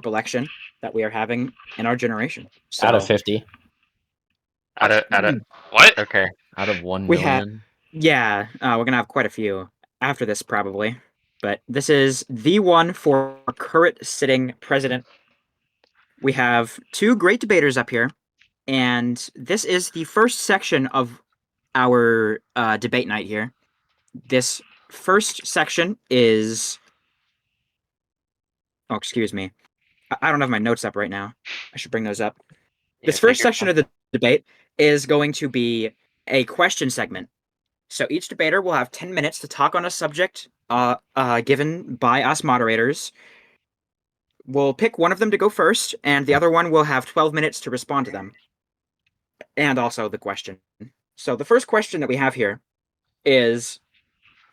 election that we are having in our generation. Out of So 50. Out of what? Okay. Out of 1 we have, million. yeah, we're gonna have quite a few after this probably, but this is the one for current sitting president. We have two great debaters up here, and this is the first section of our debate night here. This first section is. Oh, excuse me. I don't have my notes up right now. I should bring those up. Yeah, This take first your section time. of the debate is going to be a question segment. So each debater will have 10 minutes to talk on a subject given by us moderators. We'll pick one of them to go first, and the other one will have 12 minutes to respond to them. And also the question. So the first question that we have here is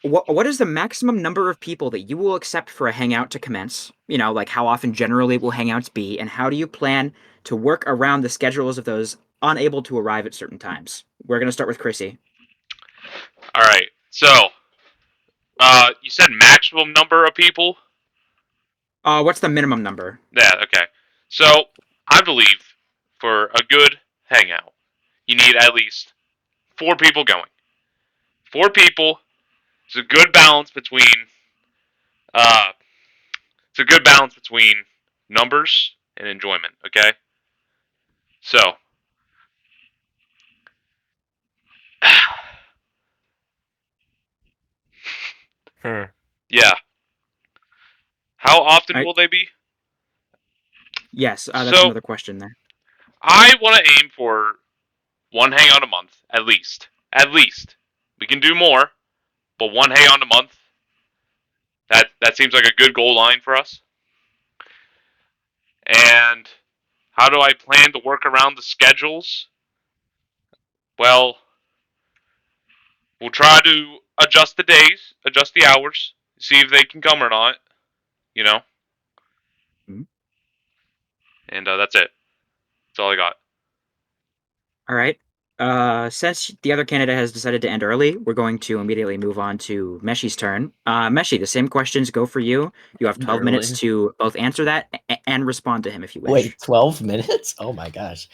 what is the maximum number of people that you will accept for a hangout to commence? You know, like how often generally will hangouts be, and how do you plan to work around the schedules of those unable to arrive at certain times? We're going to start with Chrissy. All right. So, you said maximum number of people. What's the minimum number? Yeah. Okay. So, I believe for a good hangout, you need at least 4 people going. 4 people is a good balance between. Uh, it's a good balance between numbers and enjoyment. Okay. So, Hmm. yeah. How often All right. will they be? Yes, that's So, another question there. I want to aim for one hangout a month, at least. At least. We can do more, but one hangout a month. That seems like a good goal line for us. And how do I plan to work around the schedules? Well, we'll try to adjust the days, adjust the hours, see if they can come or not. You know, Mhm. and that's it. That's all I got. All right. Since the other candidate has decided to end early, we're going to immediately move on to Meshi's turn. Meshi, the same questions go for you. You have 12 minutes Really? to both answer that and respond to him if you wish. Wait, 12 minutes? Oh my gosh.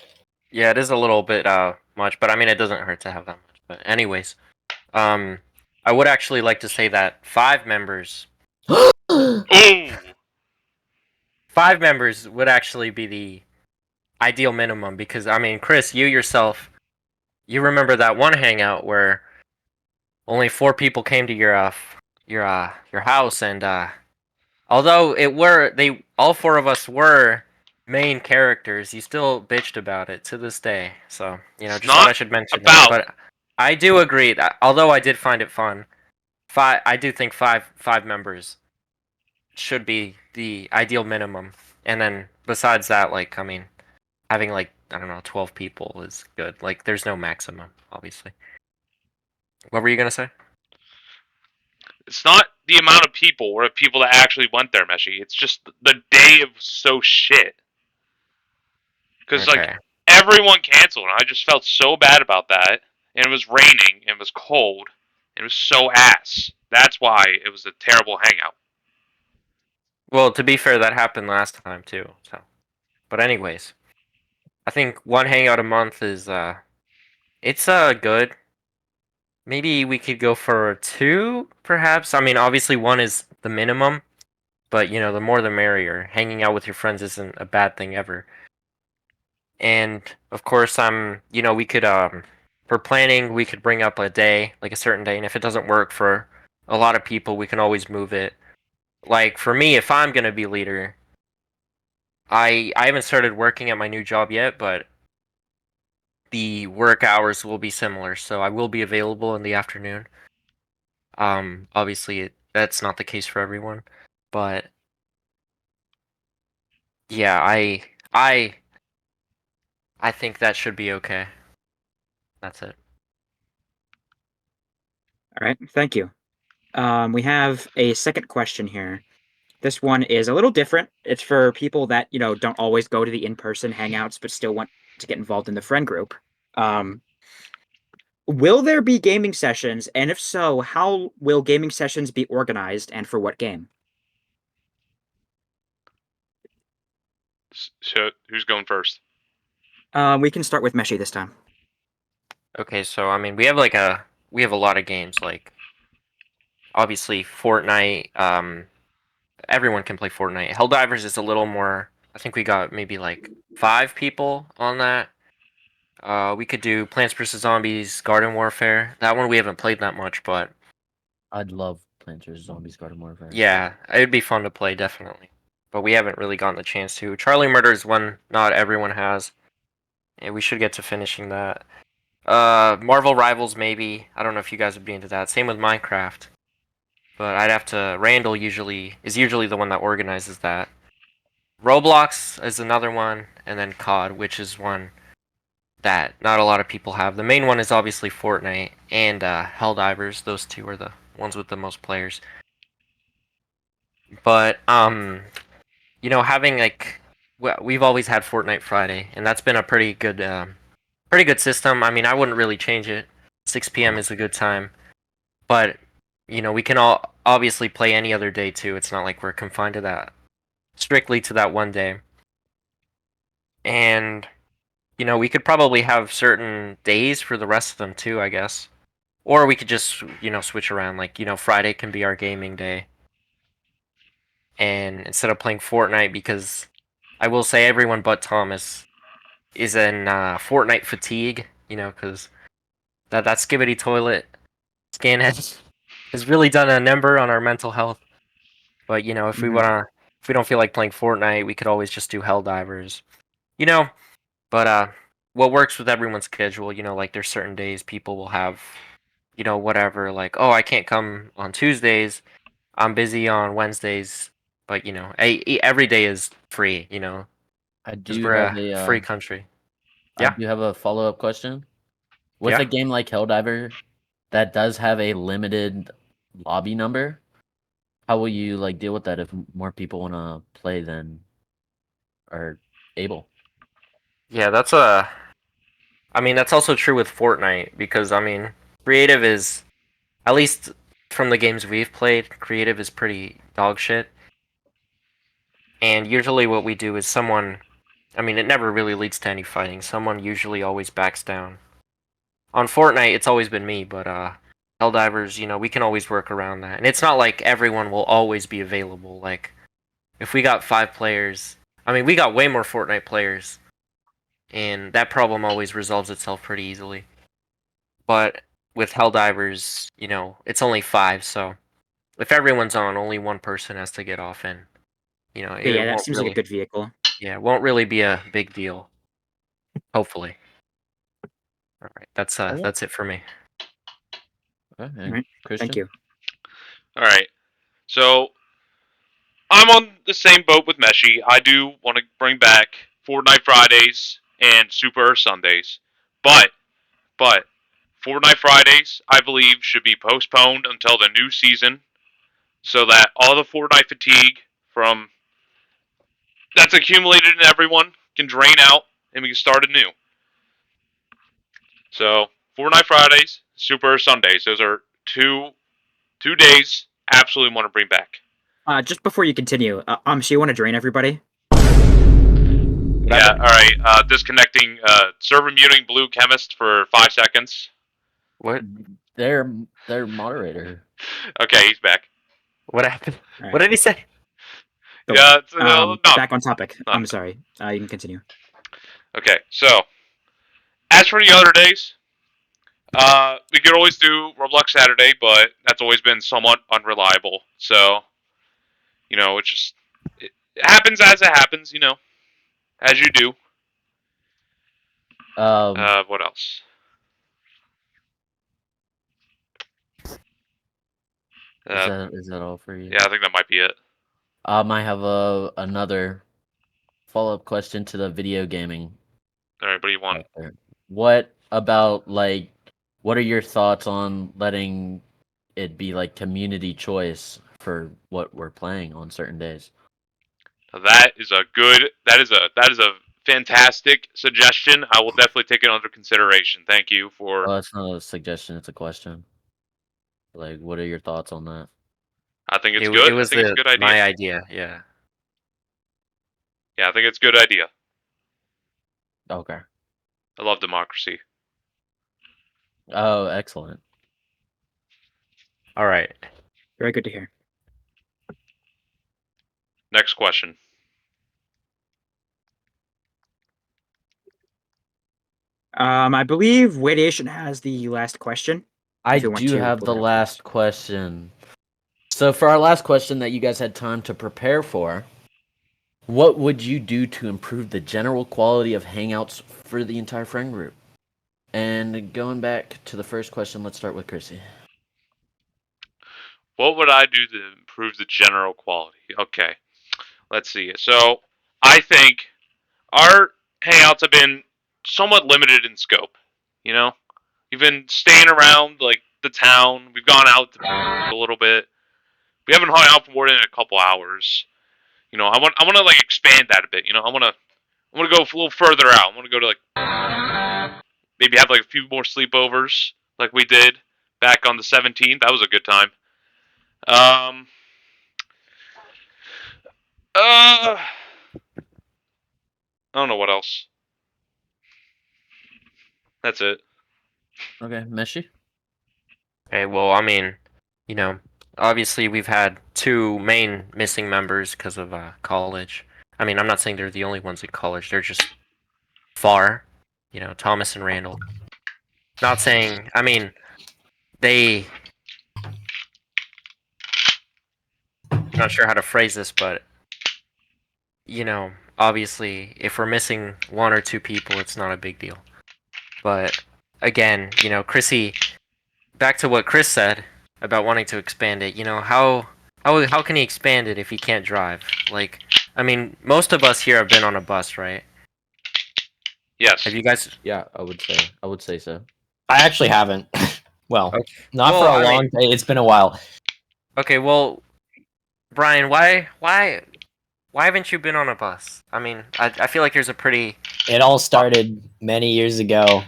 Yeah, it is a little bit much, but I mean it doesn't hurt to have that much. But anyways, um, I would actually like to say that 5 members, Ooh, 5 members would actually be the ideal minimum because I mean, Chris, you yourself, you remember that one hangout where only 4 people came to your house, and although it were they all 4 of us were main characters, you still bitched about it to this day. So it's just thought not I should mention that. about. But I do agree that although I did find it fun, I do think five members should be the ideal minimum. And then besides that, like I mean, having like I don't know, 12 people is good. Like there's no maximum, obviously. What were you gonna say? It's not the amount of people or the people that actually went there, Meshi. It's just the day of so shit. Because like Okay. everyone canceled, and I just felt so bad about that. And it was raining, and it was cold, and it was so ass. That's why it was a terrible hangout. Well, to be fair, that happened last time too. So, but anyways, I think one hangout a month is it's good. Maybe we could go for 2, perhaps. I mean, obviously one is the minimum, but the more the merrier. Hanging out with your friends isn't a bad thing ever. And of course, we could for planning, we could bring up a day, like a certain day, and if it doesn't work for a lot of people, we can always move it. Like for me, if I'm gonna be leader, I haven't started working at my new job yet, but the work hours will be similar, so I will be available in the afternoon. Obviously, that's not the case for everyone, but yeah, I I think that should be okay. That's it. All right, thank you. We have a second question here. This one is a little different. It's for people that, don't always go to the in-person hangouts, but still want to get involved in the friend group. Um, will there be gaming sessions? And if so, how will gaming sessions be organized and for what game? So who's going first? We can start with Mexi this time. Okay, so I mean, we have a lot of games. Like obviously Fortnite. Everyone can play Fortnite. Helldivers is a little more. I think we got maybe like 5 people on that. We could do Plants vs Zombies, Garden Warfare. That one we haven't played that much, but I'd love Plants vs Zombies Garden Warfare. yeah, it'd be fun to play definitely. But we haven't really gotten the chance to. Charlie Murder is one not everyone has, and we should get to finishing that. Marvel Rivals maybe. I don't know if you guys would be into that. Same with Minecraft. But I'd have to. Randall is usually the one that organizes that. Roblox is another one, and then COD, which is one that not a lot of people have. The main one is obviously Fortnite and Helldivers. Those two are the ones with the most players. But having like we've always had Fortnite Friday, and that's been a pretty good system. I mean, I wouldn't really change it. 6 p.m. is a good time, but we can all obviously play any other day too. It's not like we're confined to that strictly to that one day. And we could probably have certain days for the rest of them too, I guess. Or we could just, switch around. Like, Friday can be our gaming day. And instead of playing Fortnite, because I will say everyone but Thomas is in Fortnite fatigue, because that Skibbity Toilet scan has really done a number on our mental health. But, if we don't feel like playing Fortnite, we could always just do Helldivers. But what works with everyone's schedule, like there's certain days people will have, whatever, like, oh, I can't come on Tuesdays, I'm busy on Wednesdays, but every day is free, I because do we're have a a free country. I Yeah, do have a follow-up question. With yeah. a game like Helldiver that does have a limited lobby number, how will you like deal with that if more people want to play than are able? Yeah, I mean, that's also true with Fortnite, because, I mean, creative is, at least from the games we've played, creative is pretty dog shit. And usually what we do is I mean, it never really leads to any fighting. Someone usually always backs down. On Fortnite, it's always been me, but Helldivers, we can always work around that. And it's not like everyone will always be available. Like, if we got 5 players, I mean, we got way more Fortnite players, and that problem always resolves itself pretty easily. But with Helldivers, it's only 5, so if everyone's on, only one person has to get off, and Okay, it yeah, that won't seems like a really, good vehicle. yeah, it won't really be a big deal. Hopefully. All right, Okay. that's it for me. Okay. All And right, thank Christian? you. All right. So I'm on the same boat with Meshi. I do want to bring back Fortnite Fridays and Super Sundays, but but Fortnite Fridays I believe should be postponed until the new season, so that all the Fortnite fatigue from that's accumulated in everyone can drain out and we can start anew. So Fortnite Fridays, Super Sundays, those are two days absolutely want to bring back. Just before you continue, so you want to drain everybody? Yeah, all right. Disconnecting. Server muting blue chemist for 5 seconds. What? Their moderator. Okay, he's back. What happened? All right. What did he say? So, Yeah, it's, not back on topic. not I'm sorry. You can continue. okay. So, as for the other days, we could always do Roblox Saturday, but that's always been somewhat unreliable. So, it's just it happens as it happens. As you do. What else? Is that all for you? Yeah, I think that might be it. I have another follow-up question to the video gaming. All right, what do you want? What about like what are your thoughts on letting it be like community choice for what we're playing on certain days? That is a good. That is a fantastic suggestion. I will definitely take it under consideration. Thank you for. Well, it's not a suggestion, it's a question. Like, what are your thoughts on that? I think it's It good. I was think it's a good idea. my idea. Yeah. Yeah, I think it's a good idea. Okay. I love democracy. Oh, excellent. All right. Very good to hear. Next question. I believe Radiation has the last question. I If you want do to have pull the it out. last question. So for our last question that you guys had time to prepare for, what would you do to improve the general quality of Hangouts for the entire friend group? And going back to the first question, let's start with Chrissy. What would I do to improve the general quality? Okay, let's see. So I think our hangouts have been somewhat limited in scope. You know, we've been staying around like the town. We've gone out a little bit. We haven't hung out for more than a couple hours. I want to like expand that a bit. I want to go a little further out. I want to go to like maybe have like a few more sleepovers like we did back on the 17th. That was a good time. Um, I don't know what else. That's it. Okay, Meshi? Okay, well, I mean, obviously we've had two main missing members because of college. I mean, I'm not saying they're the only ones in college. They're just far. Thomas and Randall. Not saying. I mean, they. Not sure how to phrase this, but obviously, if we're missing one or two people, it's not a big deal. But again, Chrissy, back to what Chris said about wanting to expand it. How can he expand it if he can't drive? Like, I mean, most of us here have been on a bus, right? Yes. Have you guys? Yeah, I would say so. I actually haven't. Well, Okay. not Well, for a I long mean- time. It's been a while. Okay, well, Brian, why haven't you been on a bus? I mean, I feel like there's a pretty It all started many years ago,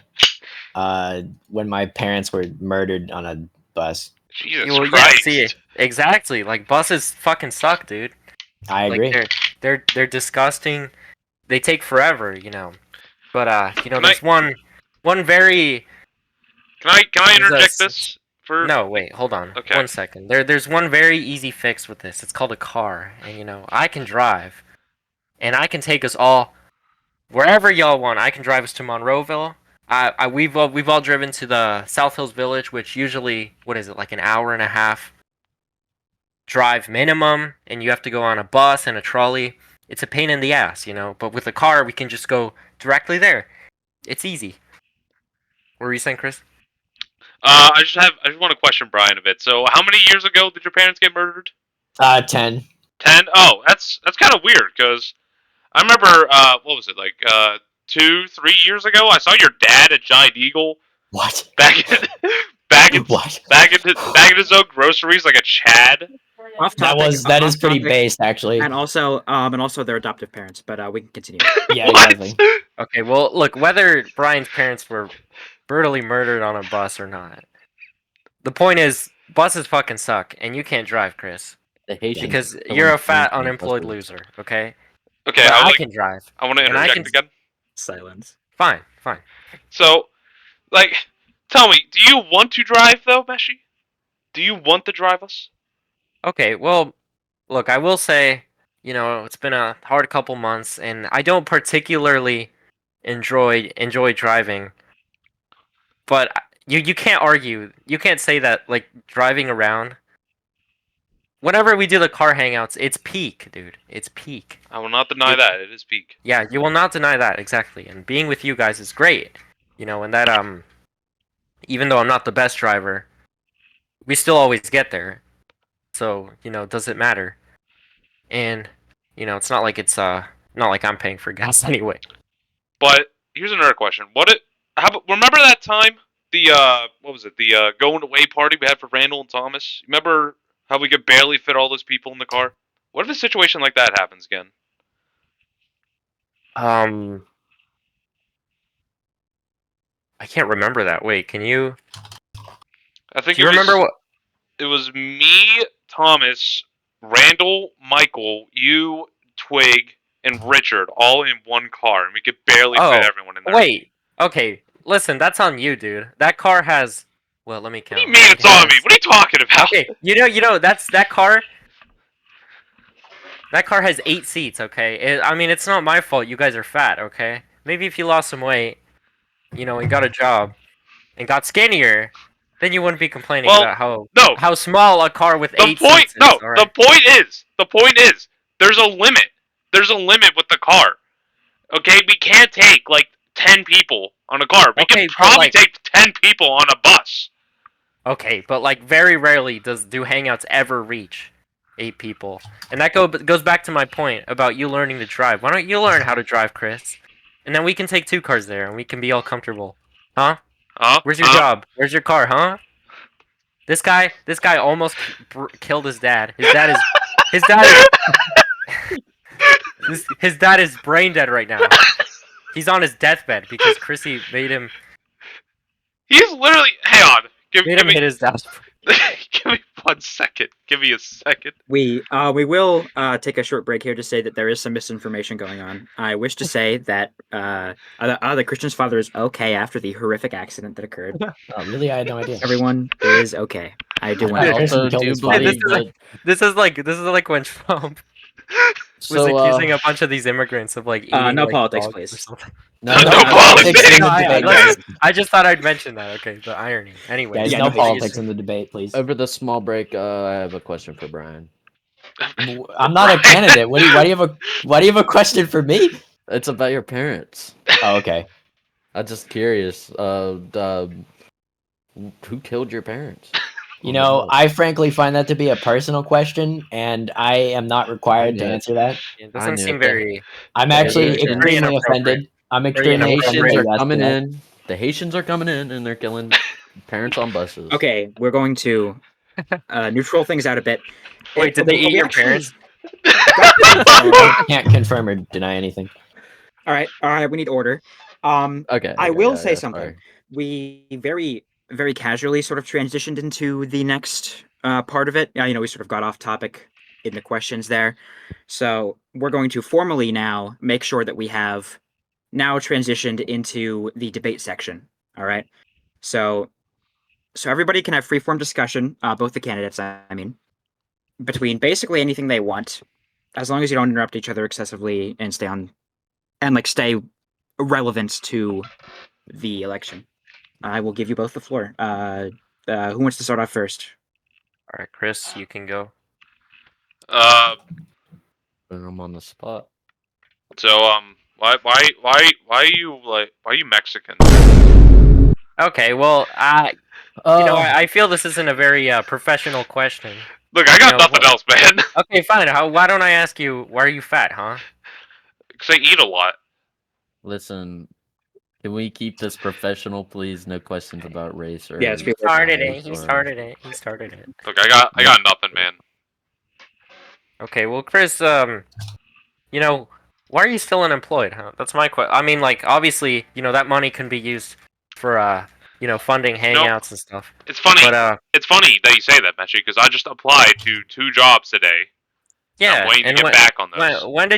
when my parents were murdered on a bus. Jesus well, yeah, Christ. see, exactly. Like buses fucking suck, dude. I Like agree. they're disgusting. They take forever, But Can there's one very Can I there's a interject s- this for? no, wait, hold on. Okay. 1 second. There's one very easy fix with this. It's called a car, and I can drive, and I can take us all wherever y'all want. I can drive us to Monroeville. We've all driven to the South Hills Village, which usually what is it like an hour and a half drive minimum, and you have to go on a bus and a trolley. It's a pain in the ass, But with a car, we can just go directly there. It's easy. What were you saying, Chris? I just want to question Brian a bit. So, how many years ago did your parents get murdered? 10. 10? Oh, that's kind of weird because I remember what was it like 2, 3 years ago? I saw your dad at Giant Eagle What? back What? bagging his own groceries like a Chad. Off That topic. that is off pretty topic, based, actually. and also their adoptive parents. But we can continue. Yeah, What? exactly. Okay, well, look, whether Brian's parents were brutally murdered on a bus or not, the point is, buses fucking suck, and you can't drive, Chris, The Haitians because killing you're a planes fat, on unemployed buses. loser, okay? Okay, But I like, can drive. I want to and I interject can- again. Silence. Fine. So, like, tell me, do you want to drive though, Meshi? Do you want to drive us? Okay, well, look, I will say, it's been a hard couple months, and I don't particularly enjoy driving. But you can't argue. You can't say that like driving around. Whenever we do the car hangouts, it's peak, dude. It's peak. I will not deny that. It is peak. Yeah, you will not deny that exactly. And being with you guys is great. And that even though I'm not the best driver, we still always get there. So, does it matter? And it's not like not like I'm paying for gas anyway. But here's another question. Remember that time the what was it? The going away party we had for Randall and Thomas? Remember how we could barely fit all those people in the car? What if a situation like that happens again? I can't remember that. Wait, can you? I think Do you remember what? it was me, Thomas, Randall, Michael, you, Twig, and Richard all in one car, and we could barely fit Oh, everyone in there. wait. Okay, listen, that's on you, dude. That car has. Well, let me What count. do you mean it's on me? What are you talking about? Okay, that's that car. That car has 8 seats. Okay, I mean, it's not my fault. You guys are fat. Okay, maybe if you lost some weight, and got a job and got skinnier, then you wouldn't be complaining Well, about no. how small a car with The 8 point, seats is. no. All right. The point is, there's a limit. There's a limit with the car. Okay, we can't take like 10 people on a car. We Okay, can but, probably like- take 10 people on a bus. Okay, but like very rarely do Hangouts ever reach 8 people, and that goes back to my point about you learning to drive. Why don't you learn how to drive, Chris? And then we can take 2 cars there, and we can be all comfortable, huh? Where's your job? Where's your car, huh? This guy almost killed his dad. His dad is his dad is brain dead right now. He's on his deathbed because Chrissy made him He's literally. Hang on. Give me. hit his dad. Give me 1 second. Give me a second. We will take a short break here to say that there is some misinformation going on. I wish to say that the Christian's father is okay after the horrific accident that occurred. Oh, really? I had no idea. Everyone is okay. I do want I to also killed do his father. believe that. This is like when Trump was So, accusing a bunch of these immigrants of like eating no like, politics, dogs or please. something. No, No no politics. politics in No, the debate, listen, guys. I just thought I'd mention that. Okay, the irony. Anyway, Guys, Yeah, no no, politics in the debate, please. over the small break, I have a question for Brian. I'm not a candidate. Why do you have a question for me? It's about your parents. Oh, okay. I'm just curious. Who killed your parents? You know, I frankly find that to be a personal question, and I am not required to knew it. answer that. it I doesn't knew seem it. very. I'm Yeah, actually Haitians- extremely inappropriate. offended. I'm The extremely Haitians offended are that you asked coming me that. in. The Haitians are coming in, and they're killing parents on buses. Okay, we're going to neutral things out a bit. Wait, did they eat we your actually parents? got pretty far. I can't confirm or deny anything. All right, we need order. Okay. I will say yeah, something. sorry. We very, very casually sort of transitioned into the next part of it. We sort of got off topic in the questions there. So we're going to formally now make sure that we have now transitioned into the debate section. All right. So everybody can have freeform discussion, both the candidates, I mean, between basically anything they want, as long as you don't interrupt each other excessively and stay relevant to the election. I will give you both the floor. Who wants to start off first? All right, Chris, you can go. Putting them on the spot. Why are you Mexican? Okay, well, Oh, I feel this isn't a very professional question. Look, I got No, nothing else, man. Okay, fine. Why don't I ask you, why are you fat, huh? Because I eat a lot. Listen, can we keep this professional, please? No questions about race or. Yeah, it's He people- started it. size He or- started it. He started it. Look, I got nothing, man. Okay, well, Chris, why are you still unemployed, huh? That's my question. I mean, like, obviously, that money can be used for, funding hangouts and stuff. It's funny. But, It's funny that you say that, Mexi, because I just applied to 2 jobs today. yeah. I'm waiting to and get when, back on those. when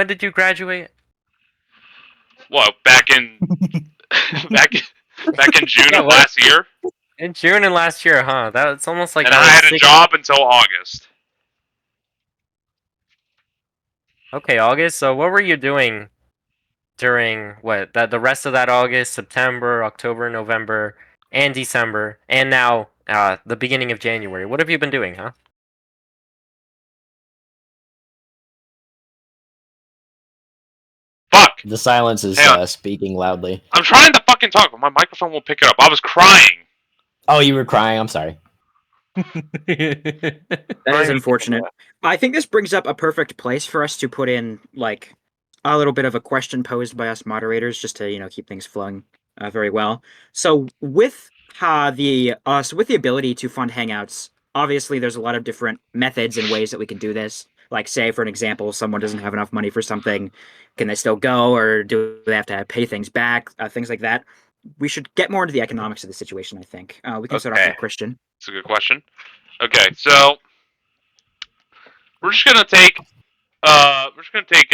did you graduate? Well, back in back in June Yeah, of what? last year, In June and last year, huh? It's almost like and that I was had a 6 job until August. Okay, August. So what were you doing during the rest of that August, September, October, November, and December, and now the beginning of January? What have you been doing, huh? Fuck! the silence is Hang on. speaking loudly. I'm trying to fucking talk, but my microphone won't pick it up. I was crying. Oh, you were crying. I'm sorry. That is unfortunate. I think this brings up a perfect place for us to put in like a little bit of a question posed by us moderators, just to keep things flowing very well. So with the ability to fund Hangouts, obviously there's a lot of different methods and ways that we can do this. Like, say for an example, someone doesn't have enough money for something, can they still go, or do they have to pay things back? Things like that. We should get more into the economics of the situation. I think we can start off Okay. with Christian. That's a good question. Okay, so we're just gonna take We're just gonna take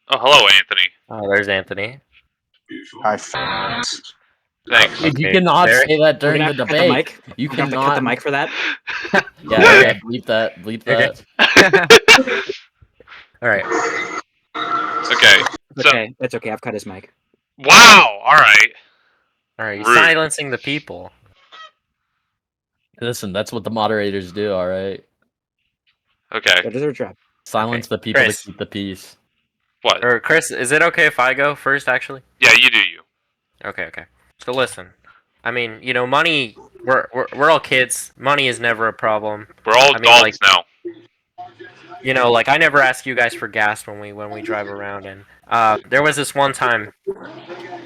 hello, Anthony. Oh, there's Anthony. Thanks. Dude, you Okay, cannot there. say that We're during gonna the have to cut the debate. mic. You We're gonna have to cut the cannot. mic for that. Yeah, okay, bleep that. Bleep Okay. that. All right. Okay. It's So, okay. It's okay. I've cut his mic. wow. All right. All right. You're Rude. silencing the people. Listen, that's what the moderators do, all right? Okay. That is our job. Silence Okay, the people Chris. to keep the peace. What? Or Chris, is it okay if I go first? Actually. Yeah, you do you. Okay. Okay. So listen. I mean, money. We're all kids. Money is never a problem. We're all I mean, like, adults now. like I never ask you guys for gas when we drive around, and there was this one time.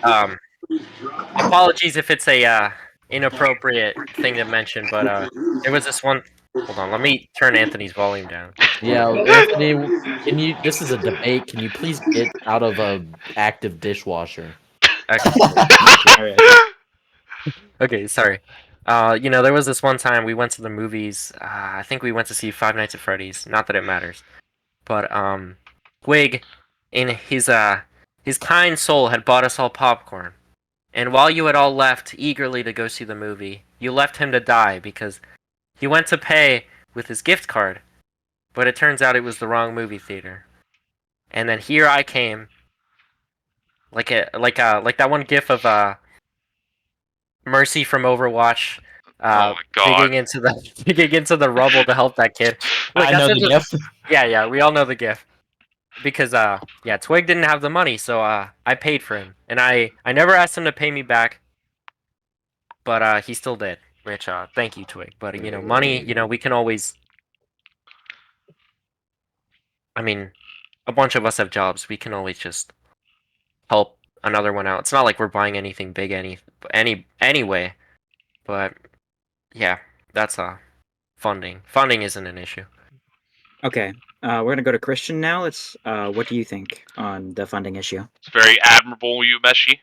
Um, Apologies if it's a inappropriate thing to mention, but there was this one. Hold on, let me turn Anthony's volume down. Yeah, Anthony, can you? This is a debate. Can you please get out of a active dishwasher? Okay, All right. okay, sorry. There was this one time we went to the movies. I think we went to see Five Nights at Freddy's. Not that it matters, but Wig, in his kind soul, had bought us all popcorn. And while you had all left eagerly to go see the movie, you left him to die because he went to pay with his gift card, but it turns out it was the wrong movie theater. And then here I came, like that one gif of Mercy from Overwatch, Oh my god. digging into the digging into the rubble to help that kid. Like, I know that's the it. gift. Yeah, we all know the gif. Because Twig didn't have the money, so I paid for him, and I never asked him to pay me back, but he still did. Which thank you, Twig. But money, we can always. I mean, a bunch of us have jobs. We can always just help another one out. It's not like we're buying anything big anyway. But yeah, that's funding. Funding isn't an issue. Okay. We're gonna go to Christian now. Let's. What do you think on the funding issue? It's very admirable, you Meshi.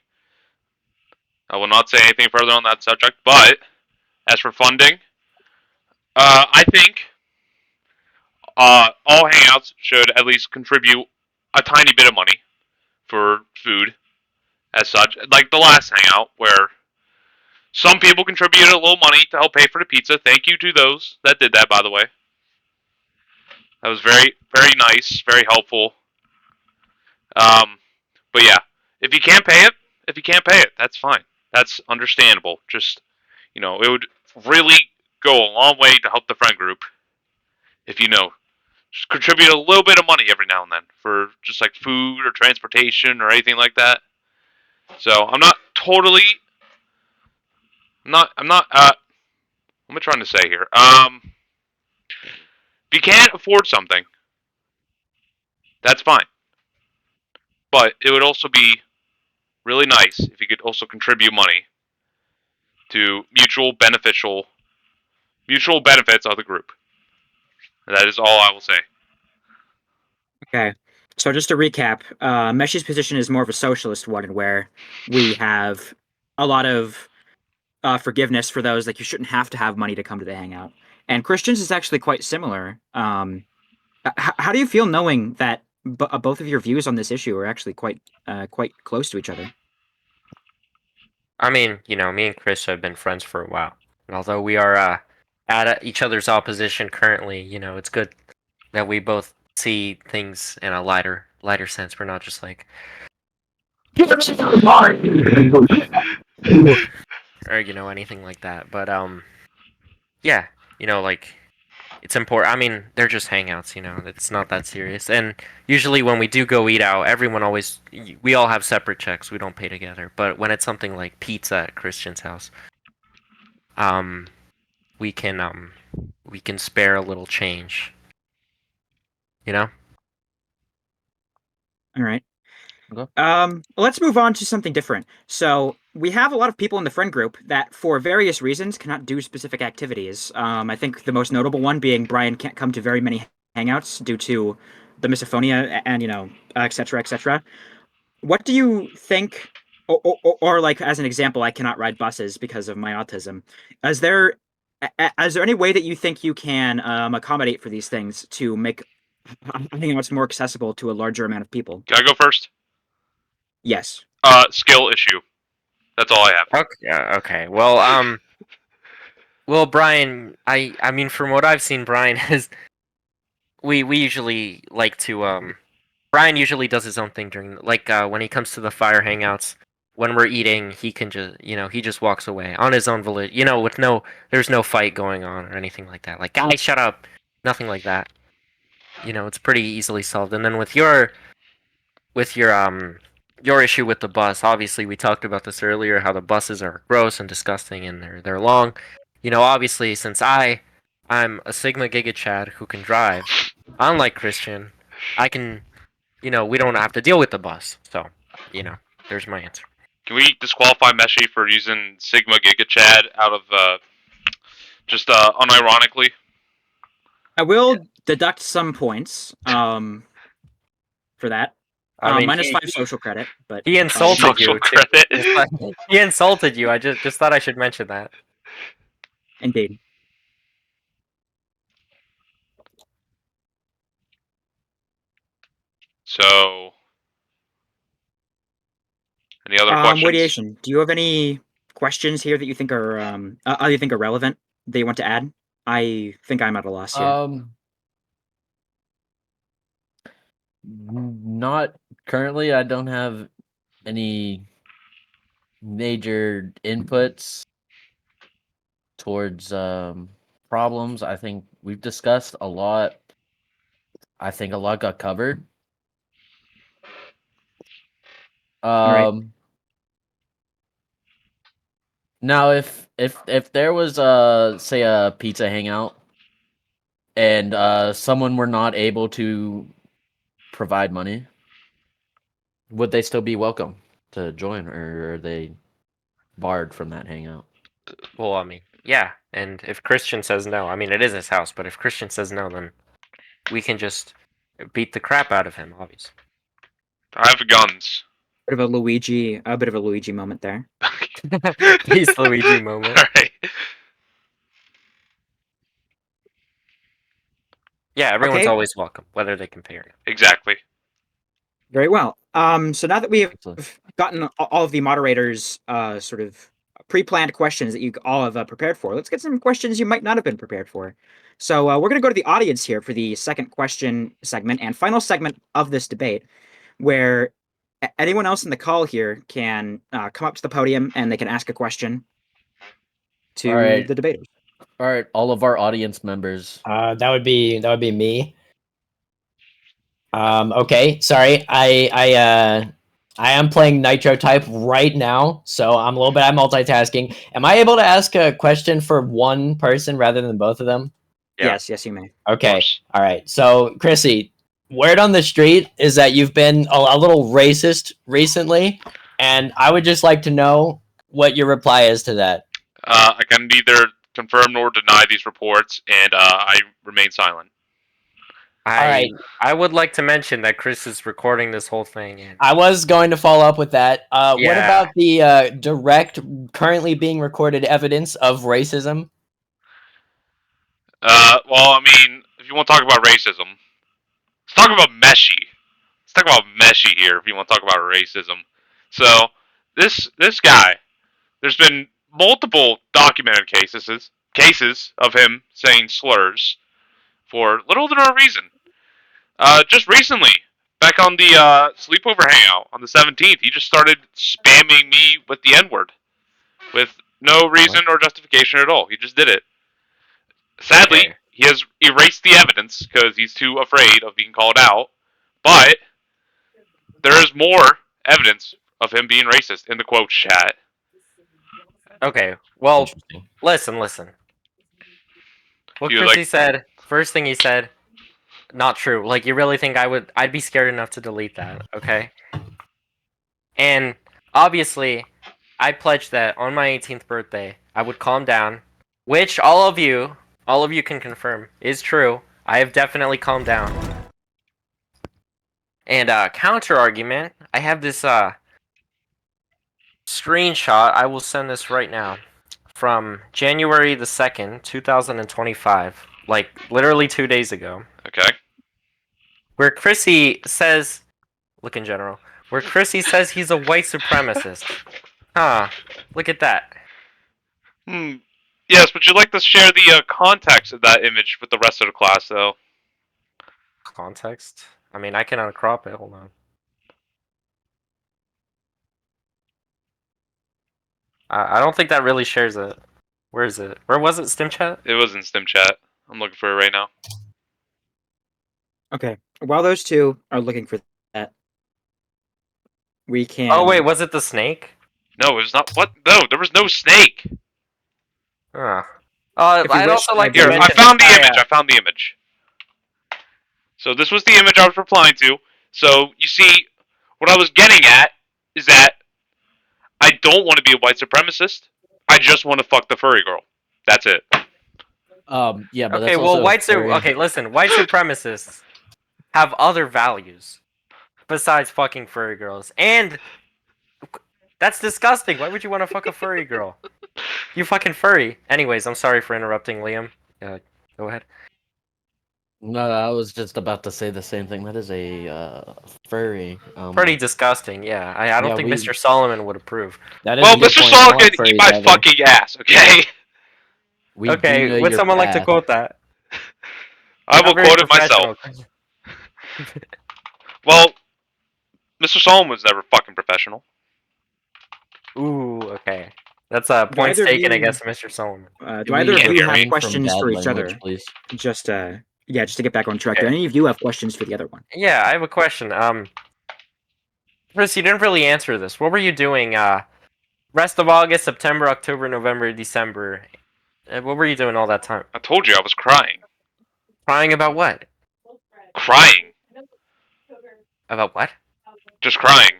I will not say anything further on that subject, but as for funding, I think all hangouts should at least contribute a tiny bit of money for food as such. Like the last hangout, where some people contributed a little money to help pay for the pizza. Thank you to those that did that, by the way. That was very, very nice, very helpful. Um, but yeah, if you can't pay it, that's fine. That's understandable. Just, it would really go a long way to help the friend group if just contribute a little bit of money every now and then for just like food or transportation or anything like that. So I'm not totally, I'm not. What am I trying to say here? If you can't afford something, that's fine. But it would also be really nice if you could also contribute money to mutual benefits of the group. That is all I will say. Okay. So just to recap, Meshi's position is more of a socialist one, where we have a lot of forgiveness for those. Like, you shouldn't have to have money to come to the hangout. And Christian's is actually quite similar. How do you feel knowing that both of your views on this issue are actually quite close to each other? I mean, me and Chris have been friends for a while, and although we are at each other's opposition currently, it's good that we both see things in a lighter sense. We're not just like or anything like that. But yeah, like it's important. I mean, they're just hangouts. It's not that serious. And usually when we do go eat out, we all have separate checks. We don't pay together. But when it's something like pizza at Christian's house, um, we can spare a little change. All right. Okay. Let's move on to something different. So we have a lot of people in the friend group that, for various reasons, cannot do specific activities. I think the most notable one being Brian can't come to very many hangouts due to the misophonia and et cetera, et cetera. What do you think? Or like, as an example, I cannot ride buses because of my autism. Is there any way that you think you can accommodate for these things to make Hangout's more accessible to a larger amount of people. Can I go first? Yes. Skill issue. That's all I have. Okay. Well, Brian, I mean, from what I've seen, Brian is we usually like to Brian usually does his own thing during when he comes to the fire hangouts. When we're eating, he can just he just walks away on his own volition. With there's no fight going on or anything like that. Like, guys, shut up. Nothing like that. It's pretty easily solved. And then with your issue with the bus, obviously we talked about this earlier, how the buses are gross and disgusting and they're long. Obviously, since I'm a Sigma Giga Chad who can drive, unlike Christian, I can we don't have to deal with the bus. So, there's my answer. Can we disqualify Mexi for using Sigma Giga Chad out of just unironically? I will deduct some points for that. I mean, -5 social credit, but he insulted Social you. credit. He insulted you. I just thought I should mention that. indeed. So, any other questions? Radiation. Do you have any questions here that you think are relevant that you want to add? I think I'm at a loss here. Not currently. I don't have any major inputs towards problems. I think we've discussed a lot. I think a lot got covered. Right. Now, if there was say a pizza hangout, and someone were not able to provide money, would they still be welcome to join, or are they barred from that hangout? Well, I mean, yeah. And if Christian says no, I mean, it is his house, but if Christian says no, then we can just beat the crap out of him, obviously. I have guns. A bit of a Luigi moment there. Peace Luigi moment. All right. Yeah, everyone's Okay. always welcome, whether they can pay or not. Exactly. Very well. So now that we have Excellent. gotten all of the moderators' sort of pre-planned questions that you all have prepared for, let's get some questions you might not have been prepared for. So we're going to go to the audience here for the second question segment and final segment of this debate, where anyone else in the call here can come up to the podium and they can ask a question to All right. the debaters. All right, all of our audience members. That would be me. Okay, sorry. I am playing Nitro type right now, so I'm multitasking. Am I able to ask a question for one person rather than both of them? Yeah. Yes, you may. Okay. All right. So, Chrissy, word on the street is that you've been a little racist recently, and I would just like to know what your reply is to that. I can neither confirm nor deny these reports, and I remain silent. Alright. I would like to mention that Chris is recording this whole thing. And I was going to follow up with that. What Yeah. about the direct, currently being recorded evidence of racism? Well, I mean, if you want to talk about racism, let's talk about Mexi. Let's talk about Mexi here. If you want to talk about racism, so this guy, there's been multiple documented cases of him saying slurs for little to no reason. Just recently, back on the sleepover hangout on the 17th, he just started spamming me with the N-word with no reason or justification at all. He just did it. Sadly, Okay. he has erased the evidence because he's too afraid of being called out. But there is more evidence of him being racist in the quote chat. Okay. Well, Interesting. listen. What You Chrissy said, first thing he said, not true. Like, you really think I'd be scared enough to delete that, okay? And obviously, I pledged that on my 18th birthday, I would calm down, which all of you can confirm is true. I have definitely calmed down. And counter argument, I have this screenshot. I will send this right now from January the 2nd, 2025, like literally 2 days ago. Okay. where Chrissy says, look in general, where Chrissy says he's a white supremacist. Look at that. Yes, but you'd like to share the context of that image with the rest of the class, though. Context? I mean, I can uncrop it. Hold on. I don't think that really shares it. Where is it? Where was it, Stim Chat? It was in Stim Chat. I'm looking for it right now. Okay. While those two are looking for that, we can. Oh, wait, was it the snake? No, it was not. What? No, there was no snake. Huh. If you I'd wish, also like Here, to I mention found the that image. I found the image. So this was the image I was replying to. So you see, what I was getting at is that I don't want to be a white supremacist. I just want to fuck the furry girl. That's it. Yeah, but Okay, that's well, also okay, listen, white supremacists have other values besides fucking furry girls, and that's disgusting. Why would you want to fuck a furry girl? You fucking furry. Anyways, I'm sorry for interrupting, Liam. Go ahead. No, I was just about to say the same thing. That is a furry. Pretty disgusting, yeah. I don't Yeah, think we- Mr. Solomon would approve. That is Well, a good Mr. point. I Saul don't like can eat furries my either. fucking ass, okay? we do Okay, know would your someone like to path. quote that? I will Not very quote it myself. professional. Well, Mr. Solomon was never fucking professional. Ooh, okay. That's points either of taken you- against Mr. Solomon. do either of can't you hear have me. questions for each other? Please. Just to get back on track. Okay. Do any of you have questions for the other one? Yeah, I have a question. Chris, you didn't really answer this. What were you doing? Rest of August, September, October, November, December. What were you doing all that time? I told you I was crying. Crying about what? Crying. About what? Just crying.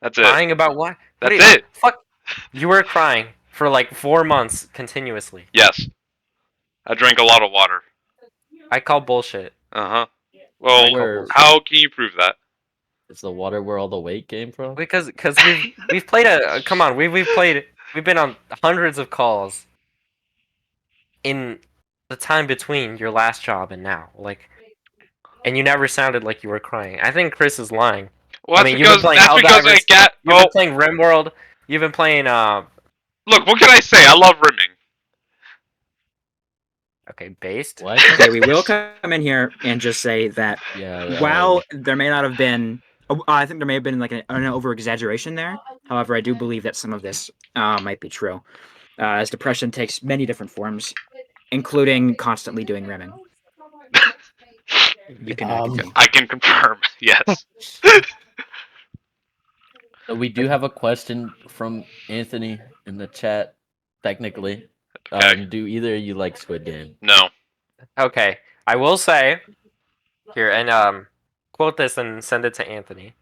That's it. Crying about what? That's What do you- it. Fuck. You were crying for like 4 months continuously. Yes. I drank a lot of water. I call bullshit. Uh-huh. Well, Where- how can you prove that? It's the water where all the weight came from. Because we've played come on, we've been on hundreds of calls in the time between your last job and now. Like, and you never sounded like you were crying. I think Chris is lying. Well, I mean, you've been playing that's because I Helldivers, get. You've been playing RimWorld. You've been playing Look, what can I say? I love rimming. okay, based. What? Okay, we will come in here and just say that Yeah. while there may not have been, I think there may have been like an over exaggeration there. However, I do believe that some of this might be true, as depression takes many different forms, including constantly doing rimming. You can continue. I can confirm. Yes. We do have a question from Anthony in the chat. Technically, Okay. do either of you like Squid Game? No. Okay, I will say here and quote this and send it to Anthony.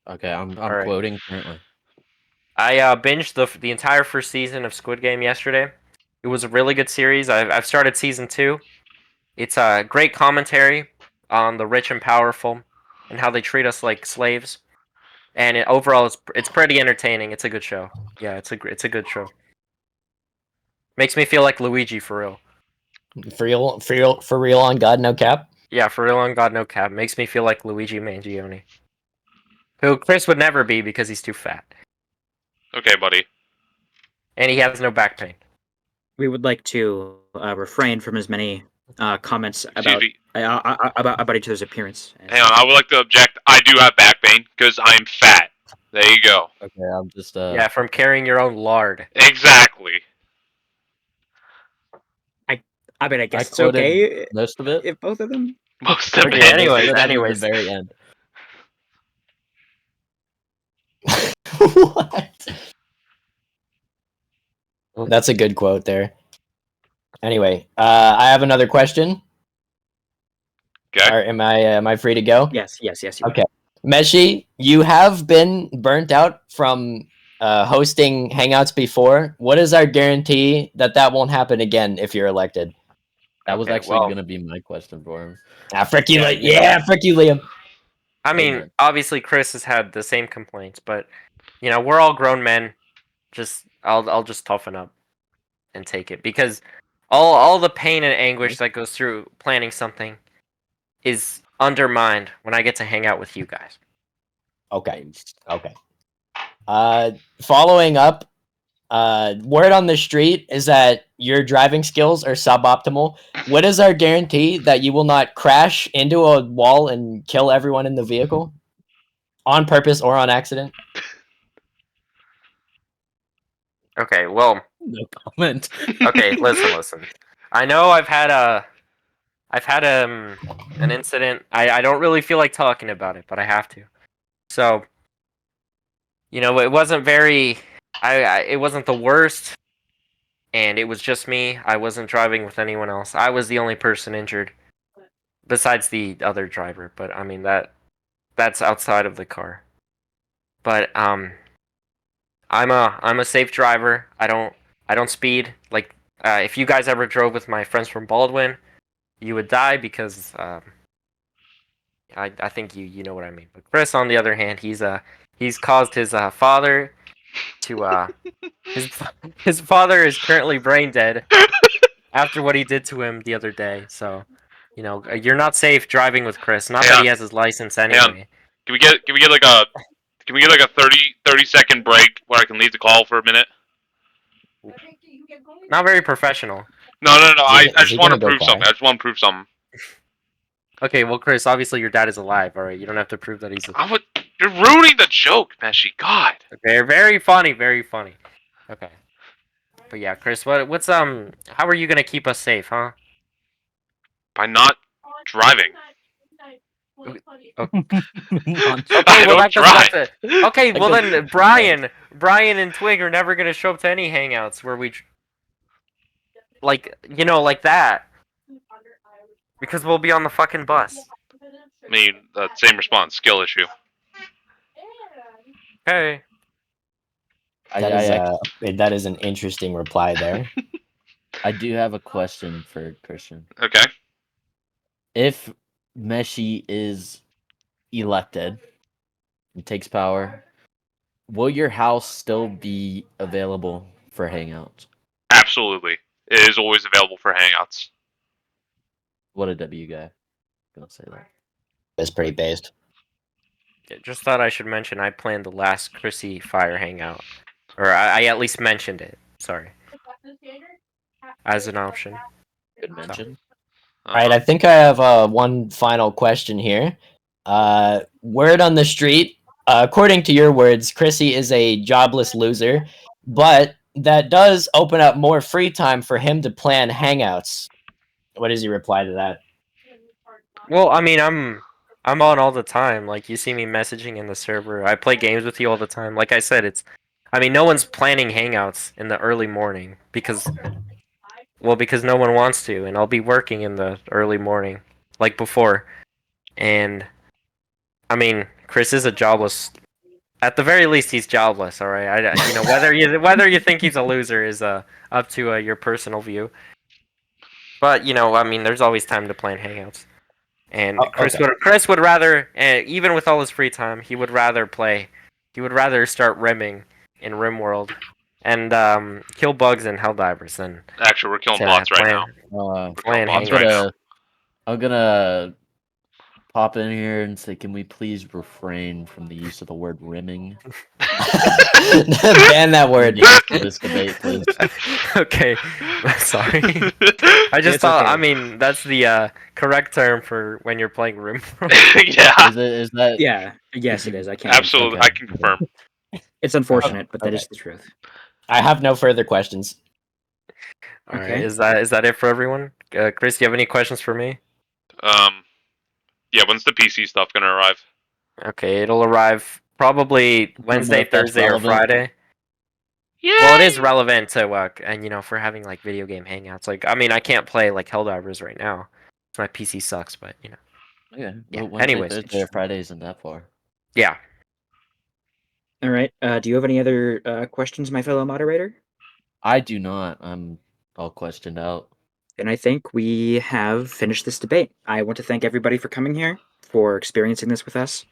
Okay, I'm Alright. quoting currently. I binged the entire first season of Squid Game yesterday. It was a really good series. I've started season 2. It's a great commentary on the rich and powerful and how they treat us like slaves. And overall, it's pretty entertaining. It's a good show. Yeah, it's a good show. Makes me feel like Luigi for real. For real on God, no cap. Yeah, for real on God no cap. Makes me feel like Luigi Mangione, who Chris would never be because he's too fat Okay, buddy. and he has no back pain. We would like to refrain from as many comments Excuse about me. each other's appearance. Hang on. I would like to object. I do have back pain because I'm fat. There you go. Okay, I'm just Yeah, from carrying your own lard. Exactly. I mean, I guess it's quoted okay most of it. if both of them. Most of Okay, it. anyways, Most of it at anyways. the very end. What? That's a good quote there. Anyway, I have another question. Okay. Am I free to go? Yes. You Okay. Mexi, you have been burnt out from hosting Hangouts before. What is our guarantee that that won't happen again if you're elected? That was Okay, actually well- gonna be my question for him. Frick you, Yeah, frick you, Liam. I mean, Amen. obviously Chris has had the same complaints, but we're all grown men. I'll just toughen up and take it because all the pain and anguish that goes through planning something is undermined when I get to hang out with you guys. Okay. Following up, word on the street is that your driving skills are suboptimal. What is our guarantee that you will not crash into a wall and kill everyone in the vehicle? On purpose or on accident? Okay, well, No comment. okay, listen. I know I've had an incident. I don't really feel like talking about it, but I have to. So, it wasn't very it wasn't the worst, and it was just me. I wasn't driving with anyone else. I was the only person injured besides the other driver, but I mean that's outside of the car. But I'm a safe driver. I don't speed. Like if you guys ever drove with my friends from Baldwin, you would die because I think you know what I mean. But Chris, on the other hand, he's caused his father to his father is currently brain dead after what he did to him the other day. So, you're not safe driving with Chris. Not that he has his license Hang on. anyway. Can we get like a 30-second break where I can leave the call for a minute? Not very professional. No. I Is just he want to gonna go prove quiet? something. I just want to prove something. Okay, well, Chris, obviously your dad is alive. All right, you don't have to prove that he's. You're ruining the joke, Meshi. God. Okay, very funny, very funny. Okay, but yeah, Chris, how are you gonna keep us safe, huh? By not driving. Okay, I well don't that doesn't have drive. to. Okay, well That then Brian and Twig are never gonna show up to any hangouts where we, like that, because we'll be on the fucking bus. I mean, same response. Skill issue. Okay. That is an interesting reply there. I do have a question for Christian. Okay. If Meshi is elected and takes power, will your house still be available for hangouts? Absolutely. It is always available for hangouts. What a W guy. Gonna say that. It's pretty based. Yeah, just thought I should mention I planned the last Chrissy Fire hangout, or I at least mentioned it. Sorry, as an option. Good mention. All right, I think I have one final question here. Word on the street, according to your words, Chrissy is a jobless loser, but that does open up more free time for him to plan hangouts. What does he reply to that? Well, I mean, I'm on all the time. Like you see me messaging in the server. I play games with you all the time. Like I said, I mean, no one's planning hangouts in the early morning because no one wants to, and I'll be working in the early morning, like before. And I mean, Chris is a jobless. At the very least, he's jobless. All right, whether you think he's a loser is up to your personal view. But I mean, there's always time to plan hangouts. And Chris would rather, even with all his free time, he would rather play. He would rather start rimming in RimWorld and kill bugs and Helldivers than Actually, we're killing bots right now. plan bots hangouts. right now. I'm gonna pop in here and say, can we please refrain from the use of the word rimming? Ban that word. For this debate, please. Okay, sorry. I just It's thought. okay. I mean, that's the correct term for when you're playing RimWorld. Yeah. Is that? Yeah. Yes, it is. I can't. Absolutely. Okay. I can confirm. It's unfortunate, but that Okay. is the truth. I have no further questions. All right, Okay. is that it for everyone? Chris, do you have any questions for me? Yeah, when's the PC stuff gonna arrive? Okay, it'll arrive probably Wednesday, if that's Thursday, or relevant. Friday. Yeah. Well, it is relevant to and for having like video game hangouts. Like, I mean, I can't play like Helldivers right now. My PC sucks, but Okay. Yeah, Well, Wednesday, anyways. Thursday, or Friday isn't that far. yeah. All right. Do you have any other questions, my fellow moderator? I do not. I'm all questioned out. And I think we have finished this debate. I want to thank everybody for coming here, for experiencing this with us,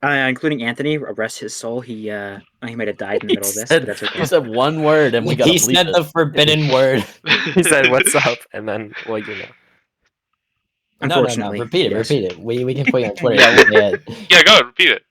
including Anthony. Rest his soul. He might have died in the middle of this, but that's okay. He said one word, and we got. He said the forbidden word. He said, "What's up?" And then, No. Unfortunately, Repeat it. yes. Repeat it. We can put you on Twitter. Yeah, Yeah. Yeah, go ahead, repeat it.